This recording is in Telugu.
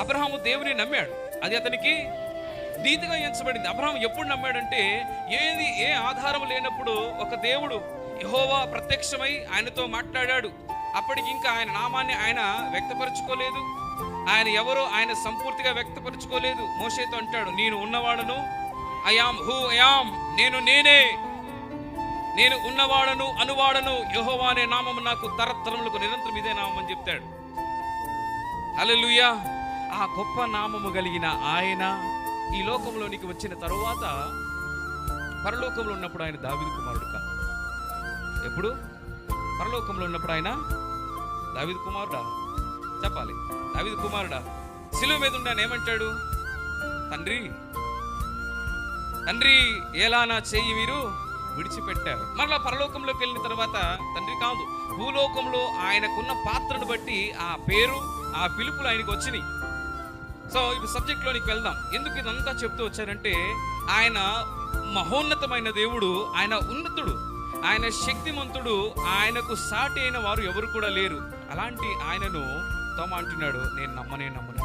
అబ్రహాము దేవుని నమ్మాడు, అది అతనికి నీతిగా ఎంచబడింది. అబ్రహాం ఎప్పుడు నమ్మాడంటే, ఏ ఆధారం లేనప్పుడు ఒక దేవుడు యెహోవా ప్రత్యక్షమై ఆయనతో మాట్లాడాడు. అప్పటికి ఇంకా ఆయన నామాన్ని ఆయన వ్యక్తపరచుకోలేదు, ఆయన ఎవరో ఆయన సంపూర్తిగా వ్యక్తపరచుకోలేదు. మోషేతో అంటాడు, నేను ఉన్నవాడను, ఐయామ్ హూ ఐయామ్, నేను ఉన్నవాడను అనువాడను, యెహోవా అనే నామము నాకు తరతరములకు నిరంతరం ఇదే నామం అని చెప్తాడు. హల్లెలూయా. ఆ గొప్ప నామము కలిగిన ఆయన ఈ లోకంలోనికి వచ్చిన తరువాత పరలోకంలో ఉన్నప్పుడు ఆయన దావీదు కుమారుడు కాదు. ఎప్పుడు? పరలోకంలో ఉన్నప్పుడు ఆయన దావీదు కుమారుడా? చెప్పాలి, దావీదు కుమారుడా. శిలువ మీద ఉండి ఆయన ఏమంటాడు? తండ్రి తండ్రి ఎలా నా చెయ్యి మీరు విడిచిపెట్టారు. మరలా పరలోకంలోకి వెళ్ళిన తర్వాత తండ్రి కాదు, భూలోకంలో ఆయనకున్న పాత్రను బట్టి ఆ పేరు, ఆ పిలుపులు ఆయనకు వచ్చినాయి. సో ఇప్పుడు సబ్జెక్ట్లోనికి వెళ్దాం. ఎందుకు ఇదంతా చెప్తూ వచ్చారంటే, ఆయన మహోన్నతమైన దేవుడు, ఆయన ఉన్నతుడు, ఆయన శక్తిమంతుడు, ఆయనకు సాటి అయిన వారు ఎవరు కూడా లేరు. అలాంటి ఆయనను తోమ అంటున్నాడు, నేను నమ్మనే నమ్మను.